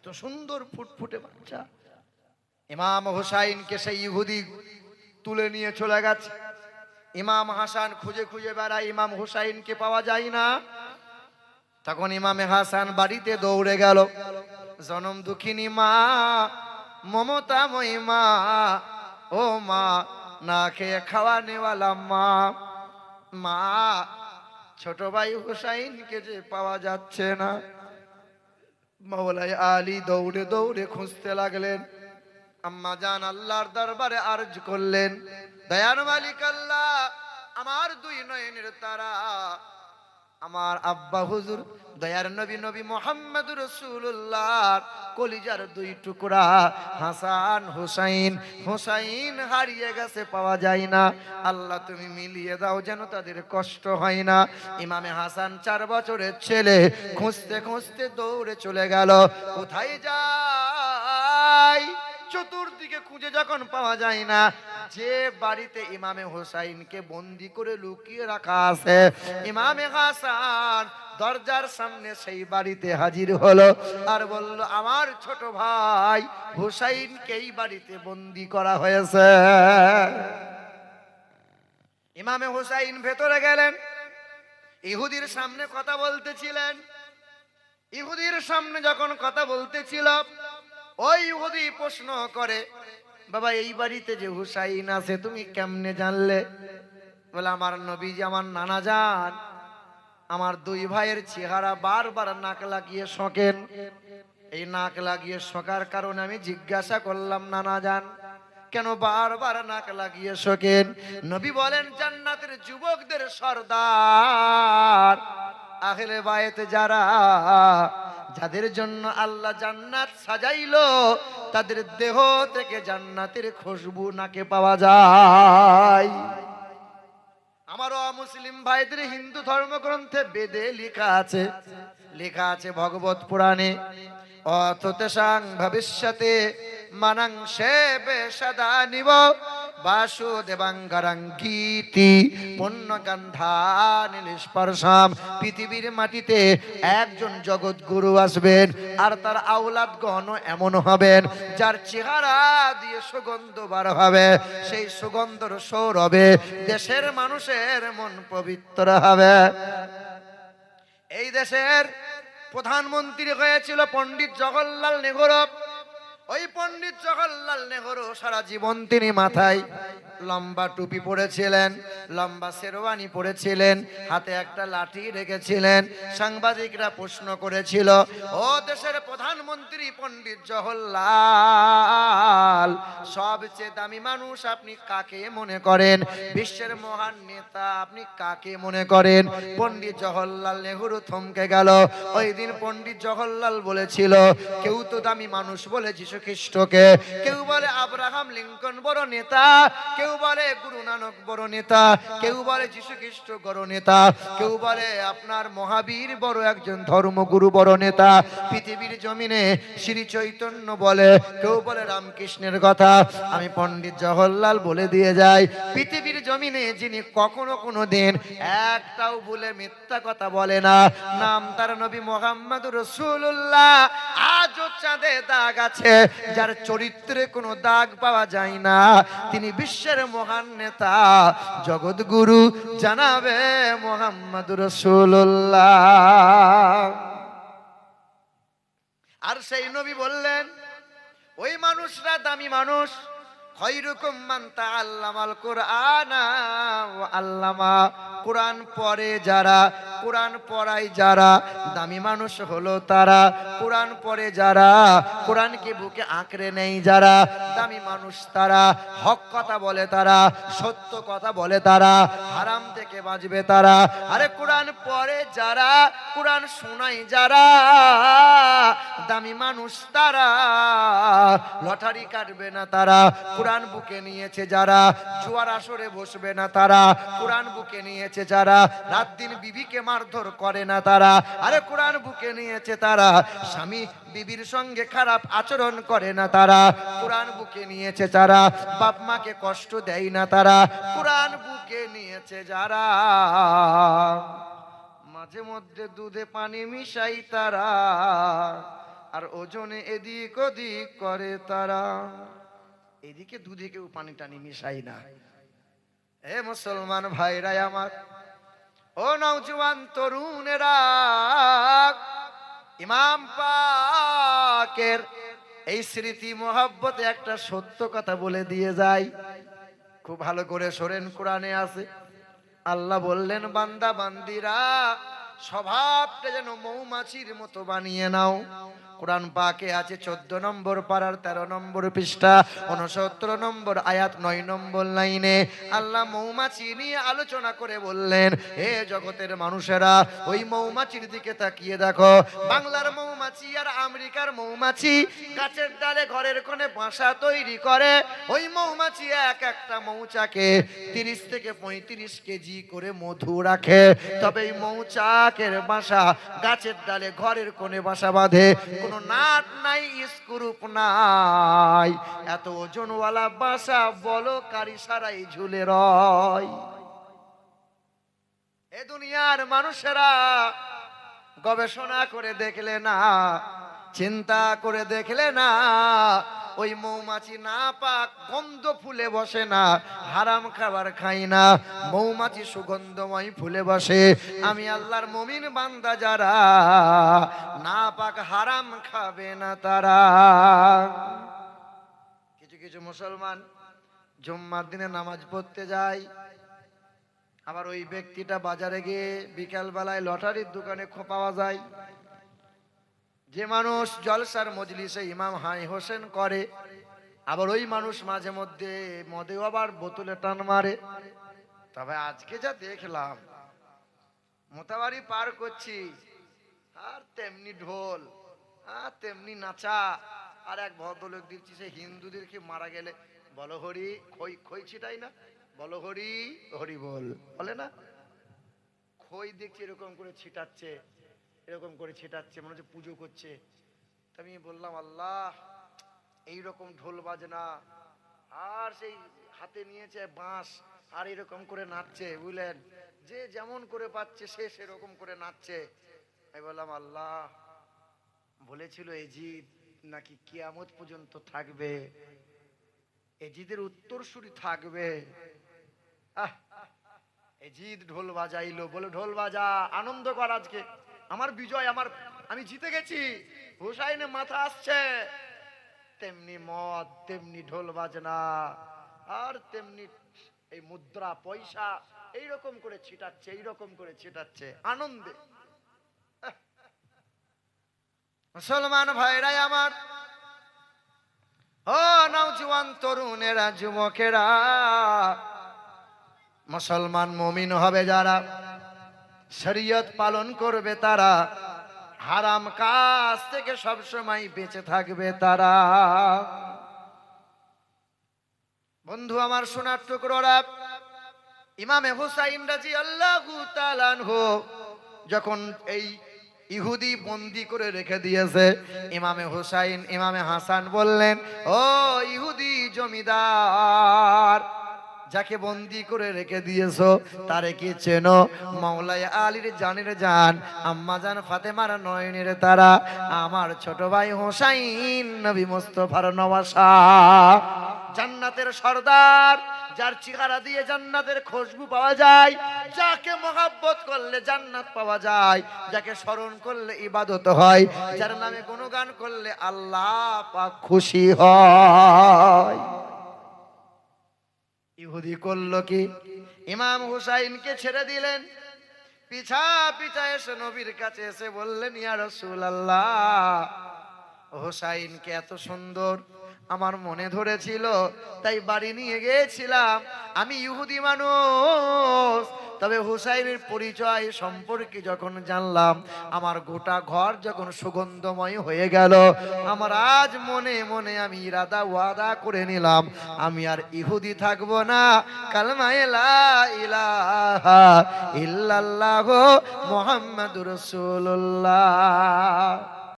এত সুন্দর ফুটফুটে বাচ্চা। ইমাম হুসাইনকে সেই ইহুদি তুলে নিয়ে চলে গেছে। ইমাম হাসান খুঁজে খুঁজে বেড়ায়, ইমাম হুসাইনকে পাওয়া যায় না। তখন ইমামে হাসান বাড়িতে দৌড়ে গেল। জনম দুঃখিনী মা, মমতাময়ী মা, ও মা, না খেয়ে খাওয়া নেওয়ালা মা, মা, ছোট ভাই হুসাইনকে যে পাওয়া যাচ্ছে না। মাওলাই আলী দৌড়ে দৌড়ে খুঁজতে লাগলেন। আম্মা জান আল্লাহর দরবারে আরজ করলেন, দয়ার মালিক আল্লাহ, আমার দুই নয়নের তারা, আমার আব্বা হুজুর দয়ার নবী নবী মুহাম্মদুর রাসূলুল্লাহ কলিজার দুই টুকরা হাসান হুসাইন, হুসাইন হারিয়ে গেছে, পাওয়া যায় না। আল্লাহ তুমি মিলিয়ে দাও যেন তাদের কষ্ট হয় না। ইমামে হাসান 4 বছরের ছেলে খুঁজতে খুঁজতে দৌড়ে চলে গেল। কোথায় যায়, চতুর্দিকে খুঁজে যখন পাওয়া যায় না, যে বাড়িতে ইমামে হুসাইনকে বন্দি করে লুকিয়ে রাখা আছে, ইমামে হাসান দরজার সামনে সেই বাড়িতে হাজির হলো আর বলল, আমার ছোট ভাই হুসাইনকে এই বাড়িতে বন্দি করা হয়েছে। ইমামে হুসাইন ভেতরে গেলেন, ইহুদির সামনে কথা বলতেছিলেন। ইহুদির সামনে যখন কথা বলতেছিল, ওই ইহুদি প্রশ্ন করে, বাবা এই বাড়িতে যে হুসাইন আছে তুমি কেমনে জানলে? বলে, আমার নবীজি, আমার নানা জান, আমার দুই ভাইয়ের চেহারা বারবার নাক লাগিয়ে শোকেন। এই নাক লাগিয়ে শোকার কারণে আমি জিজ্ঞাসা করলাম, নানা জান কেন বারবার নাক লাগিয়ে শোকেন? নবী বলেন, জান্নাতের যুবকদের সর্দার আহলে বায়েত যারা, যাদের জন্য আল্লাহ জান্নাত সাজাইলো, তাদের দেহ থেকে জান্নাতের খুশবু নাকে পাওয়া যায়। আমারও মুসলিম ভাইদের হিন্দু ধর্মগ্রন্থে বেদে লেখা আছে, লেখা আছে ভগবত পুরাণে, অততেসাং ভবিষ্যতে মানাং সেবে সদা নিব বাসুদেবাঙ্গারাং গীতি পুণ্যগন্ধানি নিষ্পর্শাম। পৃথিবীর মাটিতে একজন জগৎ গুরু আসবেন, আর তার আওলাদগণ এমন হবেন যার চেহারা দিয়ে সুগন্ধ বার হবে, সেই সুগন্ধর সৌরভে দেশের মানুষের মন পবিত্র হবে। এই দেশের প্রধানমন্ত্রী হয়েছিল পণ্ডিত জওহরলাল নেহরু। ওই পণ্ডিত জওহরলাল নেহরু সারা জীবন তিনি মাথায় লম্বা টুপি পরেছিলেন, লম্বা শেরওয়ানি পরেছিলেন, হাতে একটা লাঠি রেখেছিলেন। সাংবাদিকরা প্রশ্ন করেছিল, ও দেশের প্রধানমন্ত্রী পণ্ডিত জওহরলাল, সবচেয়ে দামি মানুষ আপনি কাকে মনে করেন? বিশ্বের মহান নেতা আপনি কাকে মনে করেন? পণ্ডিত জওহরলাল নেহরু থমকে গেল। ওই দিন পণ্ডিত জওহরলাল বলেছিল, কেউ তো দামি মানুষ বলে যীশু খ্রিস্টকে, কেউ বলে আব্রাহাম লিঙ্কন বড় নেতা, কেউ বলে গুরু নানক বড় নেতা, কেউ বলে যীশু খ্রিস্ট বড় নেতা, কেউ বলে আপনার মহাবীর বড় একজন ধর্মগুরু বড় নেতা। পৃথিবীর জমিনে শ্রী চৈতন্য বলে, কেউ বলে রামকৃষ্ণের কথা। আমি পণ্ডিত জওহরলাল বলে দিয়ে যাই, পৃথিবীর জমিনে যিনি কখনো কোনো দিন একটাও বলে মিথ্যা কথা বলে না, নাম তার নবী মুহাম্মদুর রাসূলুল্লাহ। আজও চাঁদে দাগ আছে, যার চরিত্রে কোনো দাগ পাওয়া যায় না, তিনি বিশ্বের মহান নেতা, জগৎগুরু জানাবে মুহাম্মদুর রাসূলুল্লাহ। আর সেই নবী বললেন, ওই মানুষরা দামি মানুষ, খৈরুকুম মান তাআল্লামাল কুরআনা ওয়া আল্লামা। কোরআন পড়ে যারা, কোরআন পড়ায় যারা, দামি মানুষ হলো তারা। কোরআন পড়ে যারা, কোরআনকে বুকে আঁকড়ে নেই যারা, দামি মানুষ তারা। হক কথা বলে তারা, সত্য কথা বলে তারা, হারাম থেকে বাঁচবে তারা। আরে কোরআন পড়ে যারা, কোরআন শোনায় যারা, দামি মানুষ তারা। লটারি কাটবে না তারা, কোরআন বুকে নিয়েছে যারা। জুয়ার আসরে বসবে না তারা, কোরআন বুকে নিয়েছে যারা। রাত দিন বিবিকে মারধর করে না তারা, আরে কোরআন বুকে নিয়েছে তারা। স্বামী বিবির সঙ্গে খারাপ আচরণ করে না তারা, কোরআন বুকে নিয়েছে যারা। বাপ মাকে কষ্ট দেয় না তারা, কোরআন বুকে নিয়েছে যারা। মাঝে মধ্যে দুধে পানি মিশাই তারা, আর ওজনে এদিক ওদিক করে তারা। এদিকে দুদিকেও পানি টানি মিশাই না। এ মুসলমান ভাইরা আমার, ও নওজওয়ান তরুণেরা, ইমাম পাকের এই স্মৃতি মোহাব্বতে একটা সত্য কথা বলে দিয়ে যায়, খুব ভালো করে শোনেন। কোরআনে আছে, আল্লাহ বললেন, বান্দা বান্দিরা স্বভাবটা যেন মৌমাছির মতো বানিয়ে নাও। কোরআন পাকে আছে 14 নম্বর পারার 13 নম্বর পৃষ্ঠা 69 নম্বর আয়াত 9 নম্বর লাইনে আল্লাহ মৌমাছি নিয়ে আলোচনা করে বললেন, হে জগতের মানুষেরা, ওই মৌমাছির দিকে তাকিয়ে দেখো। বাংলার মৌমাছি আর আমেরিকার মৌমাছি গাছের ডালে ঘরের কোণে বাসা তৈরি করে। ওই মৌমাছি এক একটা মৌচাকে 30 থেকে 35 কেজি করে মধু রাখে। তবে এই মৌচাকের বাসা গাছের ডালে ঘরের কোণে বাসা বাঁধে, কোনো নাট নাই, স্ক্রুপ নাই। এত ওজনওয়ালা বাসা বলো কারি সারাই ঝুলে রয়। এ দুনিয়ার মানুষেরা গবেষণা করে দেখলে না, চিন্তা করে দেখলে না, ওই মৌমাছি না পাক গন্ধ ফুলে বসে না, হারাম খাবার খাই না, মৌমাছি সুগন্ধময় ফুলে বসে। আমি আল্লাহর মুমিন বান্দা যারা না পাক হারাম খাবে না তারা। কিছু কিছু মুসলমান জুম্মার দিনে নামাজ পড়তে যায়, আবার ওই ব্যক্তিটা বাজারে গিয়ে বিকাল বেলায় লটারির দোকানে পাওয়া যায়। যে মানুষ জলসার মজলিসে ইমাম হাই হোসেন করে, আবার ওই মানুষ মাঝে মধ্যে মদে আবার বোতলে টান মারে। তবে আজকে যা দেখলাম, মোতাবাড়ি পার করছি আর তেমনি ঢোল আর তেমনি নাচা। আর এক ভদ্রলোক দেখছি সে হিন্দুদেরকে মারা গেলে বলো হরি, খই খই ছিটাই না, বলো হরি হরি বল বলে না, খই দেখছি এরকম করে ছিটাচ্ছে, এরকম করে ছিটাচ্ছে, মনে হচ্ছে পুজো করছে। আমি বললাম, আল্লাহ, এইরকম ঢোল বাজনা, আর সেই হাতে নিয়েছে বাঁশ, আর এরকম করে নাচছে, বুঝলেন, যে যেমন করে পাচ্ছে সে সেরকম করে নাচছে। আমি বললাম, আল্লাহ, বলেছিল এজিদ নাকি কিয়ামত পর্যন্ত থাকবে, এজিদের উত্তরসূরি থাকবে। এজিদ ঢোল বাজাইলো, বলে ঢোল বাজা, আনন্দ কর, আজকে আমার বিজয়, আমি জিতে গেছি, হুসাইনে মাথা আসছে। তেমনি মদ, তেমনি ঢোল বাজনা, আর তেমনি এই মুদ্রা পয়সা এইরকম করে ছিটাচ্ছে, এইরকম করে ছিটাচ্ছে আনন্দে। মুসলমান ভাইরাই আমার, ও নওজওয়ান তরুণেরা, যুবকেরা, মুসলমান মুমিন হবে যারা, শরীয়ত পালন করবে তারা, হারাম কাজ থেকে সব সময় বেঁচে থাকবে তারা। বন্ধু আমার সোনার টুকরোরা, ইমামে হুসাইন রাদিয়াল্লাহু তাআলা আনহু যখন এই ইহুদি বন্দী করে রেখে দিয়েছে, ইমামে হুসাইন ইমামে হাসান বললেন, ও ইহুদি জমিদার, যাকে বন্দি করে রেখে দিয়েছো তারে কি চেনো? মাওলায় আলীর জানের জান, আম্মা জান ফাতেমার নয়নের তারা, আমার ছোট ভাই হোসাইন নবী মুস্তাফার নওয়াসা, জান্নাতের সর্দার, যার চেহারা দিয়ে জান্নাতের খুশবু পাওয়া যায়, যাকে মহব্বত করলে জান্নাত পাওয়া যায়, যাকে স্মরণ করলে ইবাদত হয়, যার নামে গুণগান করলে আল্লাহ পাক খুশি হয়। ইহুদি করলো কি? ইমাম হুসাইনকে ছেড়ে দিলেন, পিছা পিছা এসে নবীর কাছে এসে বললেন, ইয়া রাসূলুল্লাহ, হুসাইনকে এত সুন্দর আমার মনে ধরেছিল, তাই বাড়ি নিয়ে গিয়েছিলাম। আমি ইহুদি মানুষ, তবে হুসাইনের পরিচয় সম্পর্কে যখন জানলাম, আমার গোটা ঘর যখন সুগন্ধময় হয়ে গেল, আমার আজ মনে মনে আমি ইরাদা ওয়াদা করে নিলাম, আমি আর ইহুদি থাকবো না, কালেমা লা ইলাহা ইল্লাল্লাহু মুহাম্মাদুর রাসূলুল্লাহ।